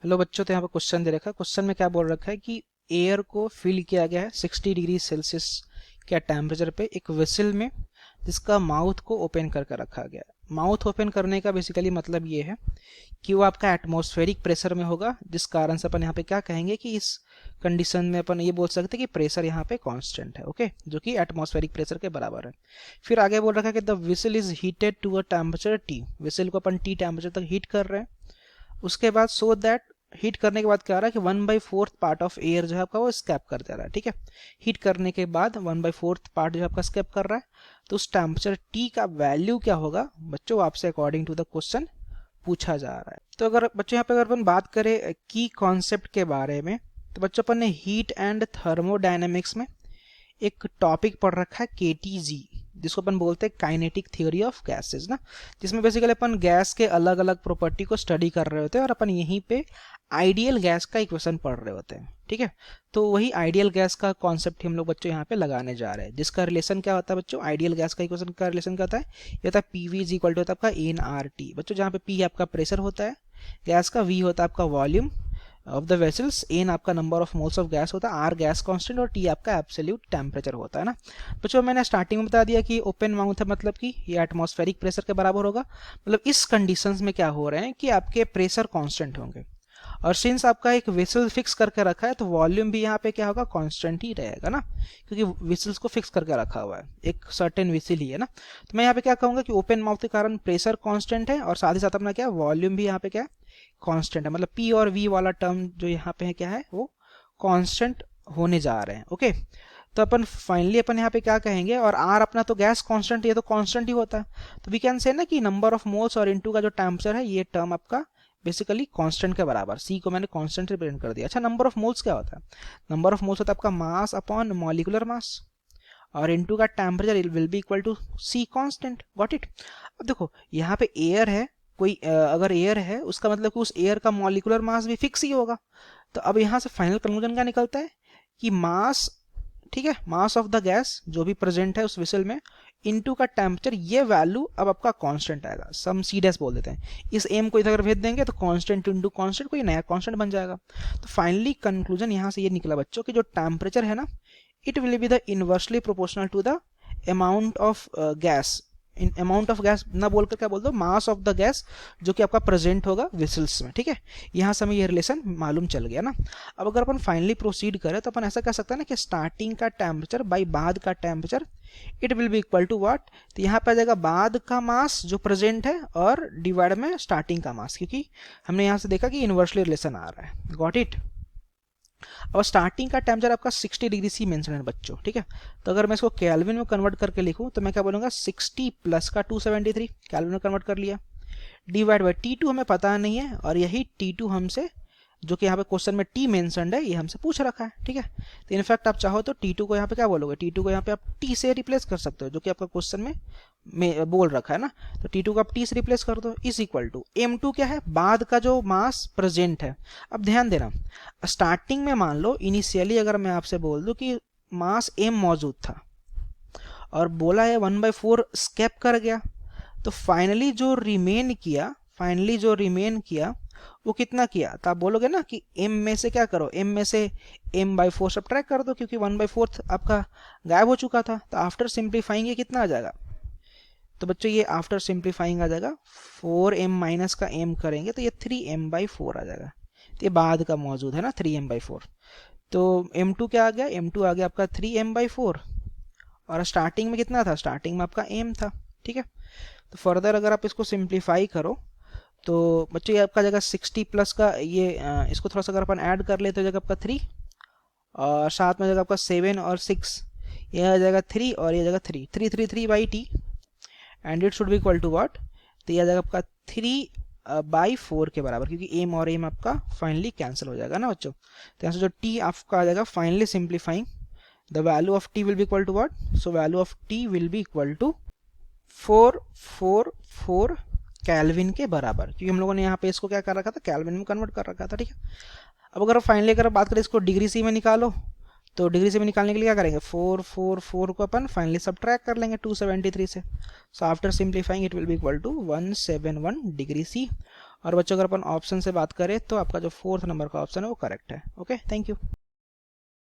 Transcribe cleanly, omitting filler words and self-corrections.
Hello बच्चों, तो यहाँ पे क्वेश्चन दे रखा है। क्वेश्चन में क्या बोल रखा है कि एयर को फिल किया गया है 60 डिग्री सेल्सियस के टेम्परेचर पे एक वेसल में, जिसका माउथ को ओपन करके रखा गया है। माउथ ओपन करने का बेसिकली मतलब ये है कि वो आपका एटमॉस्फेरिक प्रेशर में होगा, जिस कारण से अपन यहाँ पे क्या कहेंगे कि इस कंडीशन में अपन ये बोल सकते हैं कि प्रेशर यहाँ पे कांस्टेंट है, ओके, जो कि एटमॉस्फेरिक प्रेशर के बराबर है। फिर आगे बोल रखा है कि the whistle is heated to a temperature T. Whistle को अपन टी टेम्परेचर तक हीट कर रहे हैं। उसके बाद सो दैट हीट करने के बाद क्या आ रहा है कि 1/4 पार्ट ऑफ एयर जो है आपका वो स्कैप कर जा रहा है। ठीक है, हीट करने के बाद 1/4 पार्ट जो है आपका स्कैप कर रहा है। तो उस टेम्परेचर टी का वैल्यू क्या होगा बच्चों, आपसे अकॉर्डिंग टू द क्वेश्चन पूछा जा रहा है। तो अगर बच्चों यहाँ पे अगर अपन बात करें की कॉन्सेप्ट के बारे में, तो बच्चों अपन ने हीट एंड थर्मोडायनेमिक्स में एक टॉपिक पढ़ रखा है केटीजी, जिसको अपन बोलते हैं काइनेटिक थ्योरी ऑफ गैसेस ना, जिसमें बेसिकली अपन गैस के अलग अलग प्रॉपर्टी को स्टडी कर रहे होते हैं और अपन यहीं पे आइडियल गैस का इक्वेशन पढ़ रहे होते हैं। ठीक है, तो वही आइडियल गैस का कॉन्सेप्ट हम लोग बच्चों यहाँ पे लगाने जा रहे हैं, जिसका रिलेशन क्या होता है बच्चों, आइडियल गैस का इक्वेशन का रिलेशन क्या होता है, ये होता है पीवी इज इक्वल टू होता है आपका एन आर टी बच्चों, जहाँ पे पी आपका प्रेशर होता है गैस का, वी होता है आपका volume of the vessels, N आपका number of moles of gas होता है, आर गैस कांस्टेंट और टी आपका एब्सोल्यूट टेम्परेचर होता है ना। बच्चों मैंने स्टार्टिंग में बता दिया कि ओपन माउथ है, मतलब कि ये एटमॉस्फेरिक प्रेशर के बराबर होगा। मतलब इस कंडीशंस में क्या हो रहे हैं कि आपके प्रेशर कांस्टेंट होंगे, और सिंस आपका एक वेसल फिक्स करके रखा है तो वॉल्यूम भी यहाँ पे क्या होगा, कांस्टेंट ही रहेगा ना, क्योंकि वेसल्स को फिक्स करके रखा हुआ है, एक सर्टेन वेसल ही है ना। तो मैं यहाँ पे क्या कहूँगा कि ओपन माउथ के कारण प्रेशर कांस्टेंट है और साथ ही साथ अपना क्या वॉल्यूम भी यहाँ पे क्या कांस्टेंट है। मतलब पी और वी वाला टर्म जो यहाँ पे है क्या है, वो कांस्टेंट होने जा रहे हैं। ओके, तो अपन फाइनली अपन यहाँ पे क्या कहेंगे, और आर अपना तो गैस कांस्टेंट, ये तो कांस्टेंट ही होता है, तो वी कैन से ना कि नंबर ऑफ मोल्स और इनटू का जो टेम्परेचर है ये टर्म आपका बेसिकली कांस्टेंट के बराबर, सी को मैंने कांस्टेंट रिप्रेजेंट कर दिया। अच्छा, नंबर ऑफ मोल्स क्या होता है, नंबर ऑफ मोल्स होता है आपका मास अपॉन मॉलिक्यूलर मास, और इनटू का temperature will be equal to C constant. Got it. अब देखो यहाँ पे एयर है, कोई अगर एयर है उसका मतलब कि उस एयर का मॉलिक्यूलर मास भी फिक्स ही होगा। तो अब यहाँ से फाइनल कंक्लूजन क्या निकलता है कि मास, ठीक है, मास ऑफ द गैस जो भी प्रेजेंट है उस विसल में इनटू का टेम्परेचर, ये वैल्यू अब आपका कांस्टेंट आएगा, सम सी डैश बोल देते हैं। इस एम को इधर अगर भेज देंगे तो कांस्टेंट इनटू कांस्टेंट कोई नया कांस्टेंट बन जाएगा। तो फाइनली कंक्लूजन यहाँ से ये निकला बच्चों कि जो टेम्परेचर है ना, it will be the inversely proportional to the amount of gas, in amount of gas ना बोलकर क्या बोल दो, मास ऑफ द गैस जो कि आपका प्रेजेंट होगा वेसल्स में। ठीक है, यहाँ से हमें ये रिलेशन मालूम चल गया ना। अब अगर अपन फाइनली प्रोसीड करें तो अपन ऐसा कह सकते हैं ना कि स्टार्टिंग का टेम्परेचर बाई बाद का temperature it will be equal to what, तो यहाँ पे आ जाएगा बाद का मास जो प्रेजेंट है और डिवाइड में स्टार्टिंग का मास, क्योंकि हमने यहाँ से देखा कि इन्वर्सली रिलेशन आ रहा है। Got it. और स्टार्टिंग का टेम्परेचर आपका 60 डिग्री सी मेंशन है बच्चों। ठीक है, तो अगर मैं इसको केल्विन में कन्वर्ट करके लिखूं तो मैं क्या बोलूंगा, 60 प्लस का 273 केल्विन में कन्वर्ट कर लिया, डिवाइड बाई T2 हमें पता नहीं है, और यही T2 हमसे जो कि यहाँ पे क्वेश्चन में T मेंशनड है ये हमसे पूछ रखा है। ठीक है, तो इनफैक्ट आप चाहो तो T2 को यहाँ पे क्या बोलोगे, T2 को यहाँ पे आप T से रिप्लेस कर सकते हो, जो कि आपका क्वेश्चन में बोल रखा है ना। तो T2 को आप T से रिप्लेस कर दो, इज इक्वल टू M2 क्या है, बाद का जो मास प्रेजेंट है। अब ध्यान देना, स्टार्टिंग में मान लो इनिशियली अगर मैं आपसे बोल दूं कि मास M मौजूद था और बोला है 1/4 स्केप कर गया, तो फाइनली जो रिमेन किया वो कितना किया, तो आप बोलोगे ना कि m में से क्या करो, m में से m/4 सब्ट्रैक्ट कर दो, क्योंकि 1/4 आपका गायब हो चुका था। तो आफ्टर सिंप्लीफाइंग ये कितना आ जाएगा, तो बच्चों ये आफ्टर सिंप्लीफाइंग आ जाएगा 4m माइनस का m करेंगे तो ये 3m/4 आ जाएगा। तो ये बाद का मौजूद है ना 3m/4। तो m2 क्या आ गया, m2 आ गया आपका 3m/4, और स्टार्टिंग में कितना था, स्टार्टिंग में आपका m था। ठीक है, तो फर्दर अगर आप इसको सिंप्लीफाई करो तो बच्चों ये आपका जगह 60 प्लस का ये इसको थोड़ा सा अगर अपन ऐड कर ले तो जगह आपका 3, और साथ में जगह आपका 7 और 6, ये आ जाएगा 3 और ये जगह 3 and it should be equal to what, तो ये आ जाएगा आपका 3/4 के बराबर, क्योंकि एम और एम आपका फाइनली कैंसिल हो जाएगा ना बच्चों। तो यहाँ से जो टी आपका आ जाएगा finally simplifying the value of T will be equal to what, so value of T will be equal to 444 kelvin के बराबर, क्योंकि हम लोगों ने यहाँ पे इसको क्या कर रखा था, कैल्विन में कन्वर्ट कर रखा था। ठीक है, अब अगर फाइनली अगर बात करें इसको डिग्री सी में निकालो, तो डिग्री से में निकालने के लिए क्या करेंगे, 444 को अपन फाइनली सब्ट्रैक्ट कर लेंगे 273 से। So after simplifying it will be equal to 171 degree C, और बच्चों अगर अपन ऑप्शन से बात करें तो आपका जो 4th नंबर का ऑप्शन है वो करेक्ट है। Okay, thank you.